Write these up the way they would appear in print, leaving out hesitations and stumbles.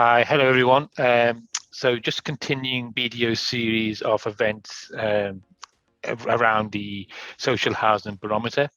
Hi, hello everyone. So just continuing BDO series of events around the Social Housing Barometer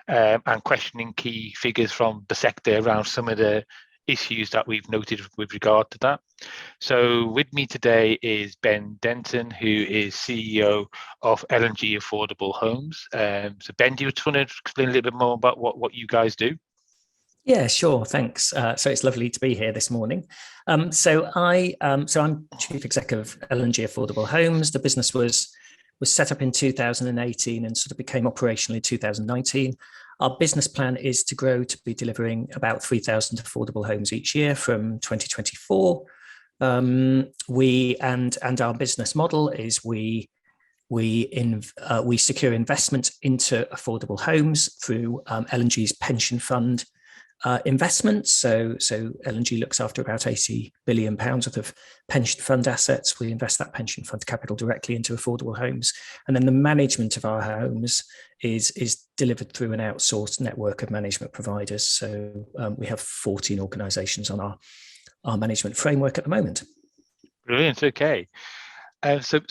and questioning key figures from the sector around some of the issues that we've noted with regard to that. So with me today is Ben Denton, who is CEO of L&G Affordable Homes. So Ben, do you just want to explain a little bit more about what you guys do? Yeah, sure. Thanks. So it's lovely to be here this morning. So I'm chief executive of L&G Affordable Homes. The business was set up in 2018 and sort of became operational in 2019. Our business plan is to grow to be delivering about 3,000 affordable homes each year from 2024. Our business model is we secure investment into affordable homes through L&G's pension fund investments. So L&G looks after about £80 billion worth of pension fund assets. We invest that pension fund capital directly into affordable homes. And then the management of our homes is delivered through an outsourced network of management providers. So we have 14 organisations on our management framework at the moment. Brilliant. Okay. So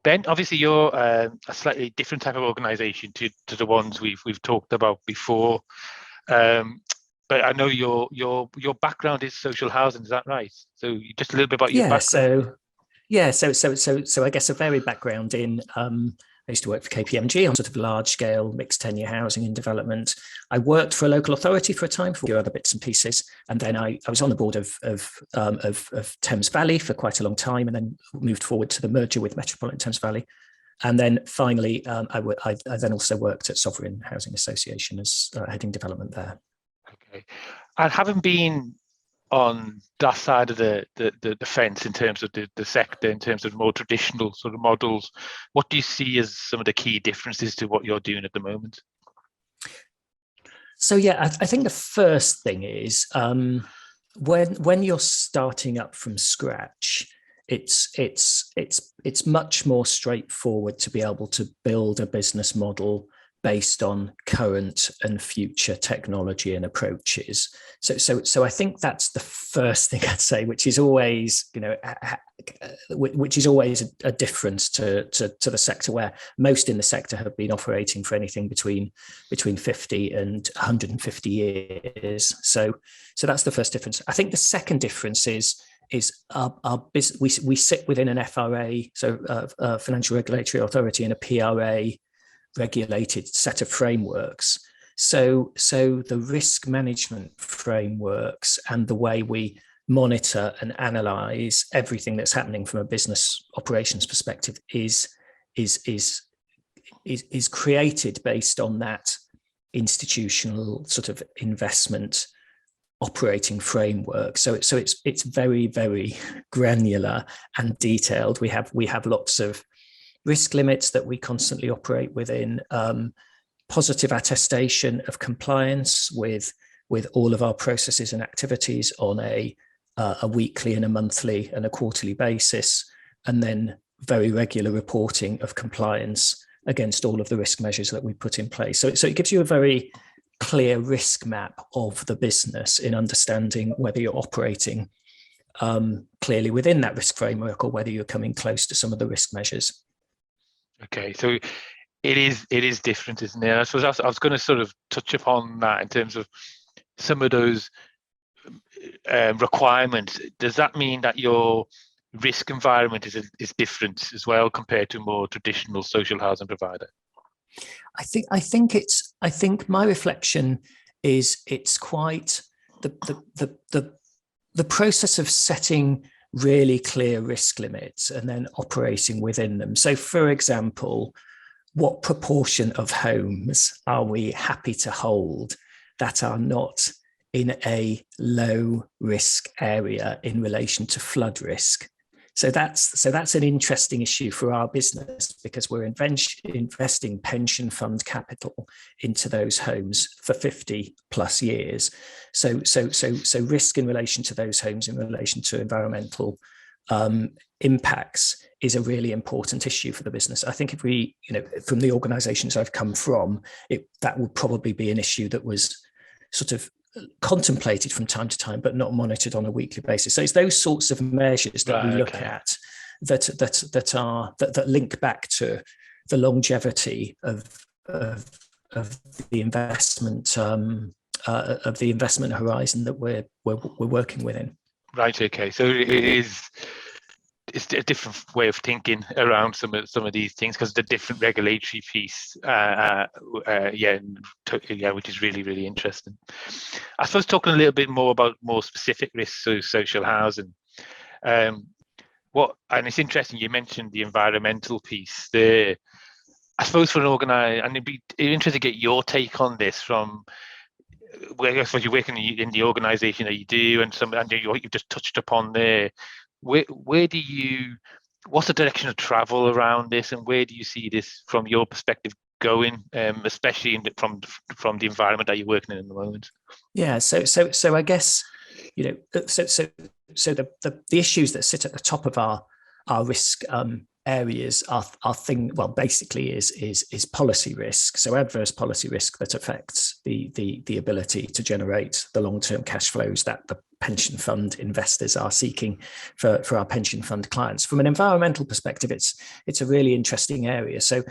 Ben, obviously you're a slightly different type of organisation to the ones we've talked about before. But I know your background is social housing. Is that right? So just a little bit about your background. So I guess a varied background in. I used to work for KPMG on sort of large scale mixed tenure housing and development. I worked for a local authority for a time for other bits and pieces, and then I was on the board of Thames Valley for quite a long time, and then moved forward to the merger with Metropolitan Thames Valley. And then finally, I then also worked at Sovereign Housing Association as heading development there. Okay, and having been on that side of the fence in terms of the sector, in terms of more traditional sort of models, what do you see as some of the key differences to what you're doing at the moment? So yeah, I think the first thing is when you're starting up from scratch, it's much more straightforward to be able to build a business model based on current and future technology and approaches. So I think that's the first thing I'd say, which is always, a difference to the sector, where most in the sector have been operating for anything between 50 and 150 years. So that's the first difference. I think the second difference is our business. We sit within an FRA, so a Financial Regulatory Authority, and a PRA regulated set of frameworks. So the risk management frameworks and the way we monitor and analyze everything that's happening from a business operations perspective is created based on that institutional sort of investment operating framework. So it's very, very granular and detailed. We have lots of risk limits that we constantly operate within, positive attestation of compliance with all of our processes and activities on a weekly and a monthly and a quarterly basis, and then very regular reporting of compliance against all of the risk measures that we put in place. So it gives you a very clear risk map of the business in understanding whether you're operating clearly within that risk framework or whether you're coming close to some of the risk measures. Okay, so it is different, isn't it? I suppose I was going to sort of touch upon that in terms of some of those requirements. Does that mean that your risk environment is different as well compared to a more traditional social housing provider? I think my reflection is it's quite the process of setting really clear risk limits and then operating within them. So, for example, what proportion of homes are we happy to hold that are not in a low risk area in relation to flood risk? So that's an interesting issue for our business, because we're investing pension fund capital into those homes for 50 plus years. So risk in relation to those homes, in relation to environmental impacts, is a really important issue for the business. I think if we, from the organisations I've come from, that would probably be an issue that was sort of contemplated from time to time, but not monitored on a weekly basis. So it's those sorts of measures that we look at that link back to the longevity of the investment horizon that we're working within. Right. Okay. So it's a different way of thinking around some of these things, because the different regulatory piece, which is really, really interesting. I suppose talking a little bit more about more specific risks of social housing. And it's interesting you mentioned the environmental piece there. I suppose for an organizer, and it'd be interesting to get your take on this from where I suppose you're working in the organisation that you do, and you've just touched upon there. What's the direction of travel around this, and where do you see this from your perspective going, especially from the environment that you're working in at the moment? Yeah, so I guess, so the issues that sit at the top of our risk areas basically is policy risk. So adverse policy risk that affects the ability to generate the long-term cash flows that the pension fund investors are seeking for our pension fund clients. From an environmental perspective, it's a really interesting area. So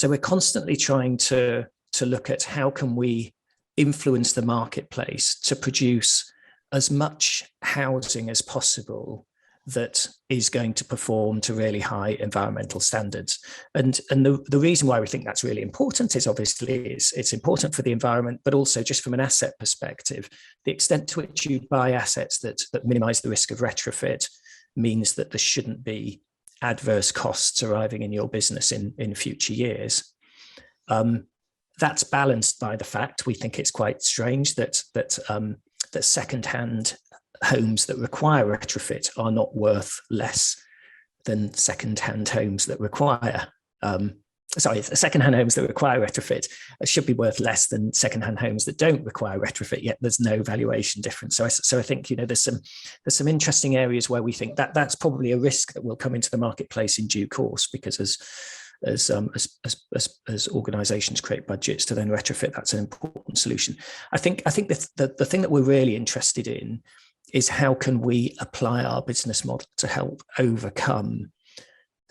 we're constantly trying to look at how can we influence the marketplace to produce as much housing as possible that is going to perform to really high environmental standards. And the reason why we think that's really important is obviously it's important for the environment, but also just from an asset perspective, the extent to which you buy assets that minimize the risk of retrofit means that there shouldn't be adverse costs arriving in your business in future years. That's balanced by the fact we think it's quite strange that second-hand homes that require retrofit are not worth less than second-hand homes that require second-hand homes that require retrofit should be worth less than second-hand homes that don't require retrofit, yet there's no valuation difference. So I think there's some interesting areas where we think that's probably a risk that will come into the marketplace in due course, because as organizations create budgets to then retrofit, that's an important solution. I think the thing that we're really interested in is how can we apply our business model to help overcome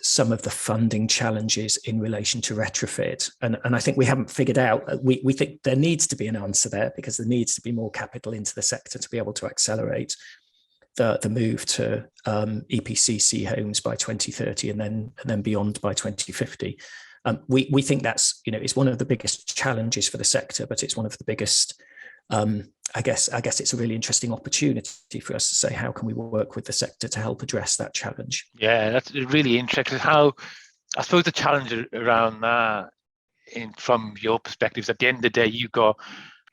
some of the funding challenges in relation to retrofit. And I think we haven't figured out, we think there needs to be an answer there, because there needs to be more capital into the sector to be able to accelerate the move to EPCC homes by 2030 and then beyond by 2050. We think that's, it's one of the biggest challenges for the sector, but it's one of the biggest, I guess it's a really interesting opportunity for us to say, how can we work with the sector to help address that challenge? Yeah, that's really interesting. How, I suppose the challenge around that, from your perspective, is at the end of the day, you've got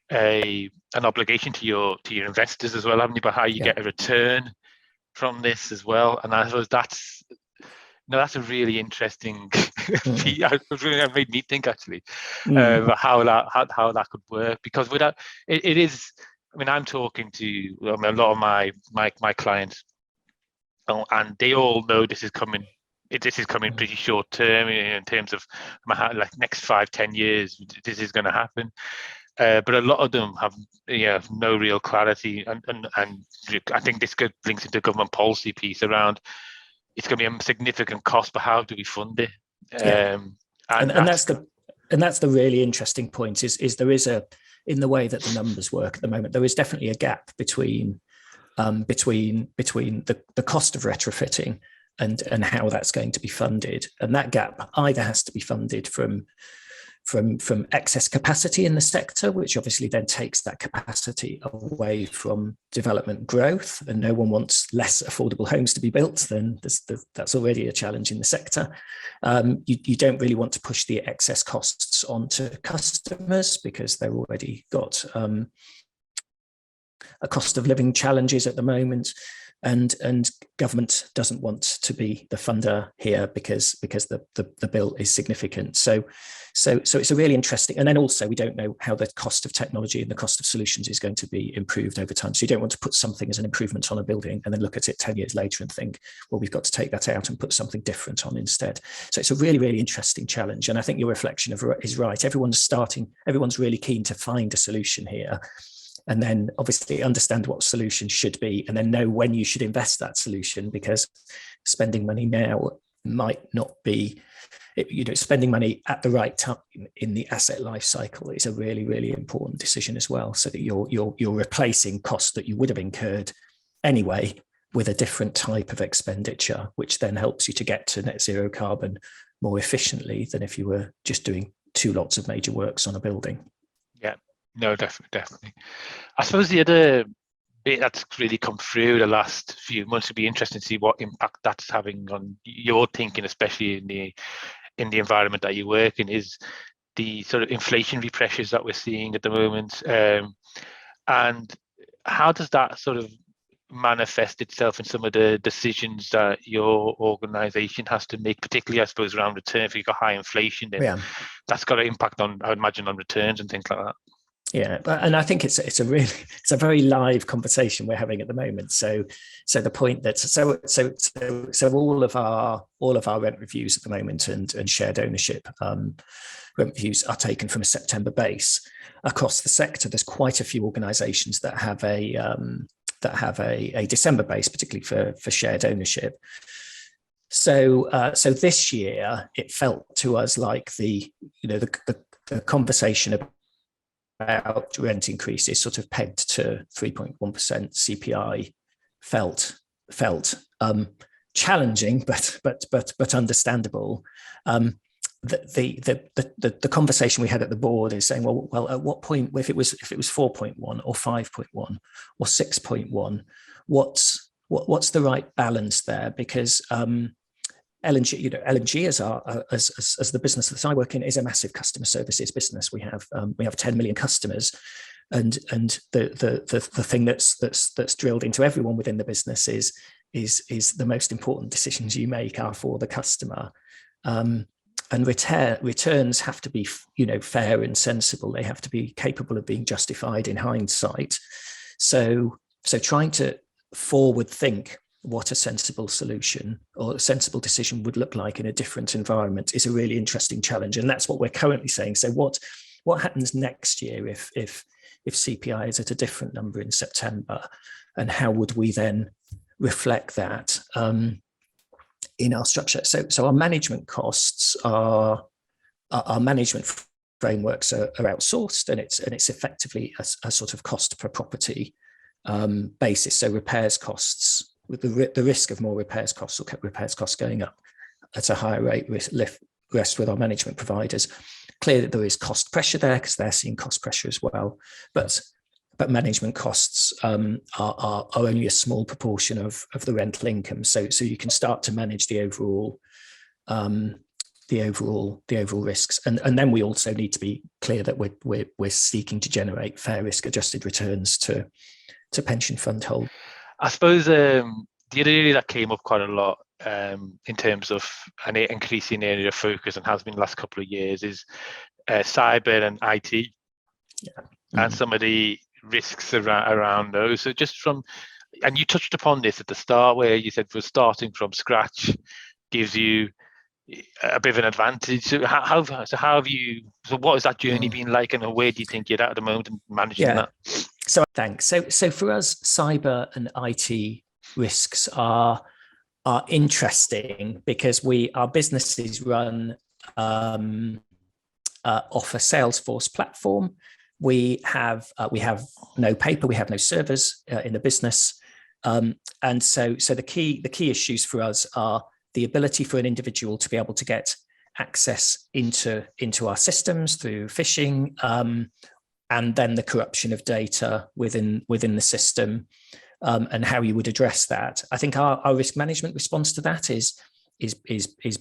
an obligation to your investors as well, haven't you? But how you get a return from this as well, and I suppose that's a really interesting. It made me think actually how that could work, because without it is. I mean, I'm talking to a lot of my clients, and they all know this is coming. This is coming pretty short term in terms of like next 5-10 years. This is going to happen. But a lot of them have no real clarity, and I think this links into government policy piece around it's going to be a significant cost, but how do we fund it? And that's the really interesting point. Is there is in the way that the numbers work at the moment, there is definitely a gap between the cost of retrofitting and how that's going to be funded, and that gap either has to be funded from excess capacity in the sector, which obviously then takes that capacity away from development growth, and no one wants less affordable homes to be built. Then that's already a challenge in the sector. You don't really want to push the excess costs onto customers, because they've already got a cost of living challenges at the moment. And government doesn't want to be the funder here because the bill is significant. So it's a really interesting, and then also we don't know how the cost of technology and the cost of solutions is going to be improved over time. So you don't want to put something as an improvement on a building and then look at it 10 years later and think, well, we've got to take that out and put something different on instead. So it's a really, really interesting challenge. And I think your reflection is right. Everyone's really keen to find a solution here. and then obviously understand what solutions should be, and then know when you should invest that solution, because spending money now might not be, spending money at the right time in the asset life cycle is a really, really important decision as well, so that you're replacing costs that you would have incurred anyway with a different type of expenditure, which then helps you to get to net zero carbon more efficiently than if you were just doing 2 lots of major works on a building. Yeah, no, definitely. I suppose the other bit that's really come through the last few months would be interesting to see what impact that's having on your thinking, especially in the environment that you work in, is the sort of inflationary pressures that we're seeing at the moment, and how does that sort of manifest itself in some of the decisions that your organization has to make, particularly I suppose around return. If you've got high inflation, then that's got an impact on, I would imagine, on returns and things like that. Yeah, and I think it's a very live conversation we're having at the moment. So the point that so all of our rent reviews at the moment and shared ownership rent reviews are taken from a September base. Across the sector, there's quite a few organisations that have a December base, particularly for shared ownership. So this year it felt to us like the conversation about rent increases sort of pegged to 3.1% CPI felt challenging, but understandable. The conversation we had at the board is saying, well, at what point, if it was 4.1 or 5.1 or 6.1, what's the right balance there? Because L&G as the business that I work in is a massive customer services business. We have 10 million customers, and the thing that's drilled into everyone within the business is the most important decisions you make are for the customer. And returns have to be fair and sensible. They have to be capable of being justified in hindsight. So trying to forward think what a sensible solution or a sensible decision would look like in a different environment is a really interesting challenge, and that's what we're currently saying. So what happens next year if CPI is at a different number in September, and how would we then reflect that in our structure? So our management costs our management frameworks are outsourced, and it's effectively a sort of cost per property basis. So repairs costs, with the risk of more repairs costs or repairs costs going up at a higher rate, rest with our management providers. Clear that there is cost pressure there because they're seeing cost pressure as well, but management costs are only a small proportion of the rental income. So you can start to manage the overall risks, and then we also need to be clear that we're seeking to generate fair risk adjusted returns to pension fund holders. I suppose the other area that came up quite a lot in terms of an increasing area of focus, and has been the last couple of years, is cyber and IT, and some of the risks around those. So and you touched upon this at the start, where you said we're starting from scratch gives you a bit of an advantage. So what has that journey been like, and where do you think you're at the moment in managing that? So thanks. So for us, cyber and IT risks are interesting because our businesses run off a Salesforce platform. We have no paper, we have no servers in the business, and so the key issues for us are the ability for an individual to be able to get access into our systems through phishing, and then the corruption of data within the system, and how you would address that. I think our risk management response to that is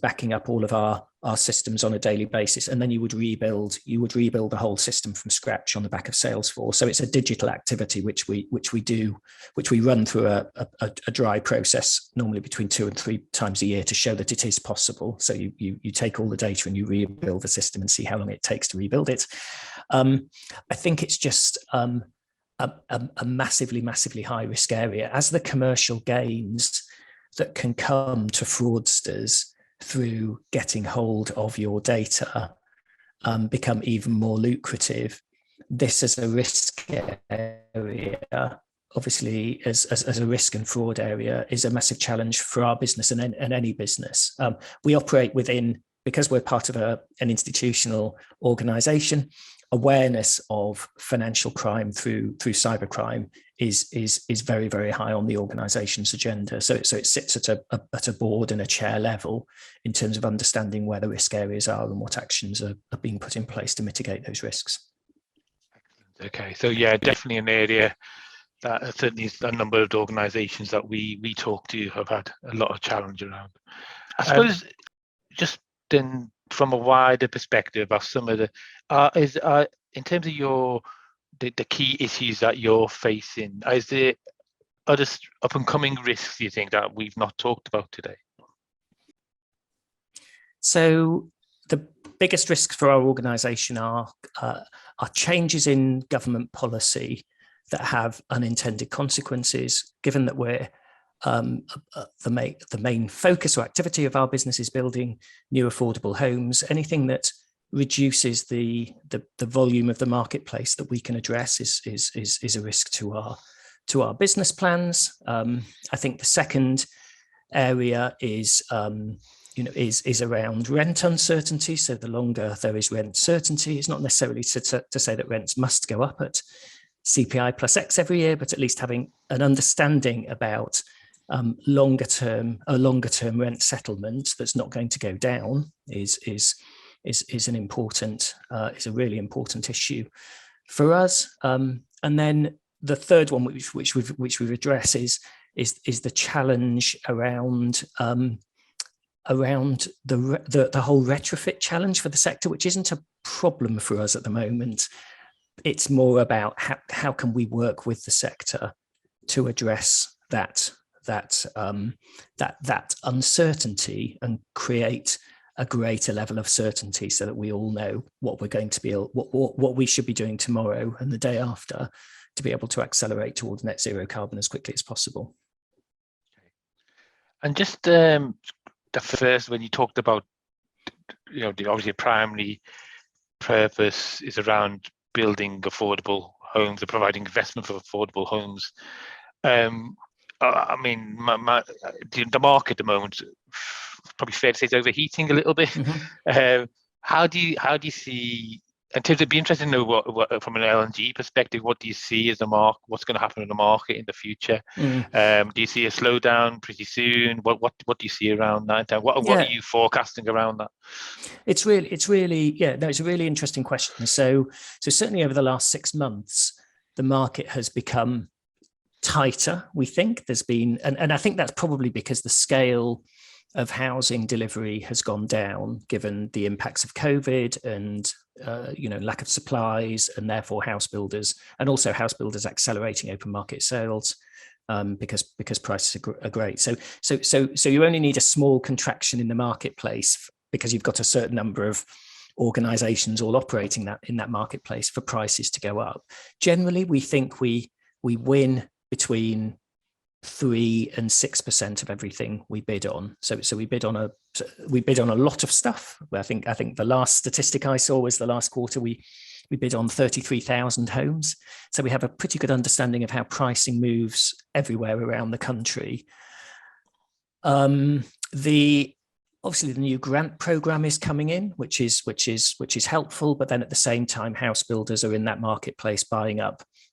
backing up all of our systems on a daily basis, and then you would rebuild the whole system from scratch on the back of Salesforce. So it's a digital activity which we run through a dry process, normally between 2 and 3 times a year, to show that it is possible. So you take all the data and you rebuild the system and see how long it takes to rebuild it. I think it's just a massively high risk area. As the commercial gains that can come to fraudsters through getting hold of your data become even more lucrative, this as a risk area, obviously as a risk and fraud area, is a massive challenge for our business and any business. We operate within, because we're part of an institutional organisation, awareness of financial crime through cybercrime is very, very high on the organisation's agenda. So it sits at a board and a chair level in terms of understanding where the risk areas are and what actions are being put in place to mitigate those risks. Okay, so yeah, definitely an area that certainly a number of organisations that we talk to have had a lot of challenge around. I suppose just then from a wider perspective of some of the in terms of the key issues that you're facing, is there other up and coming risks you think that we've not talked about today? So the biggest risks for our organisation are changes in government policy that have unintended consequences, given that we're the main focus or activity of our business is building new affordable homes. Anything that reduces the volume of the marketplace that we can address is a risk to our business plans. I think the second area is around rent uncertainty. So the longer there is rent certainty, it's not necessarily to say that rents must go up at CPI plus X every year, but at least having an understanding about longer term rent settlement that's not going to go down is a really important issue for us. And then the third one, which we've addressed, is the challenge around the whole retrofit challenge for the sector, which isn't a problem for us at the moment. It's more about how can we work with the sector to address that uncertainty and create a greater level of certainty, so that we all know what we're going to be, what we should be doing tomorrow and the day after, to be able to accelerate towards net zero carbon as quickly as possible. And just the first, when you talked about, obviously primary purpose is around building affordable homes and providing investment for affordable homes. I mean, the market at the moment, probably fair to say, is overheating a little bit. Mm-hmm. How do you see, in terms of, it'd be interesting to know what from an L&G perspective, what do you see as the market? What's going to happen in the market in the future? Mm. Do you see a slowdown pretty soon? What do you see around that? What are you forecasting around that? It's a really interesting question. So certainly over the last 6 months, the market has become tighter. We think there's been, and I think that's probably because the scale of housing delivery has gone down, given the impacts of COVID and lack of supplies, and therefore house builders accelerating open market sales because prices are great. So you only need a small contraction in the marketplace, because you've got a certain number of organisations all operating in that marketplace, for prices to go up. Generally, we think we win between 3 and 6% of everything we bid on. So we bid on a lot of stuff. I think the last statistic I saw was the last quarter we bid on 33,000 homes. So we have a pretty good understanding of how pricing moves everywhere around the country. Obviously, the new grant program is coming in, which is helpful. But then at the same time, house builders are in that marketplace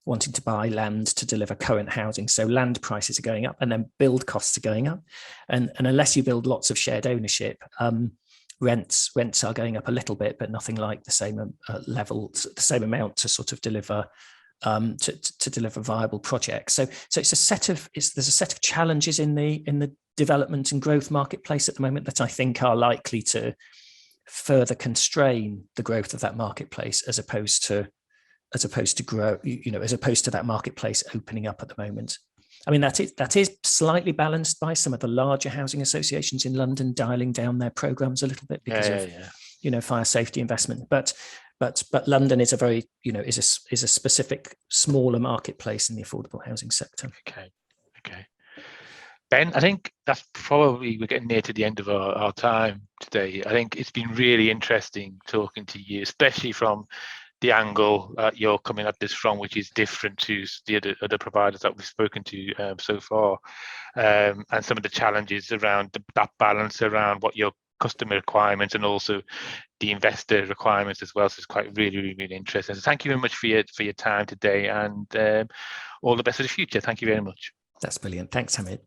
wanting to buy land to deliver current housing. So land prices are going up, and then build costs are going up. And unless you build lots of shared ownership, rents are going up a little bit, but nothing like the same level, the same amount to sort of deliver to deliver viable projects. So there's a set of challenges in the development and growth marketplace at the moment that I think are likely to further constrain the growth of that marketplace, as opposed to grow, as opposed to that marketplace opening up at the moment. I mean, that is slightly balanced by some of the larger housing associations in London dialing down their programs a little bit because of fire safety investment. But London is a very, is a specific smaller marketplace in the affordable housing sector. Okay. Ben, I think that's probably, we're getting near to the end of our time today. I think it's been really interesting talking to you, especially from the angle you're coming at this from, which is different to the other providers that we've spoken to so far, and some of the challenges around that balance around what your customer requirements and also the investor requirements as well. So it's quite really interesting. So thank you very much for your time today, and all the best for the future. Thank you very much. That's brilliant. Thanks, Hamid.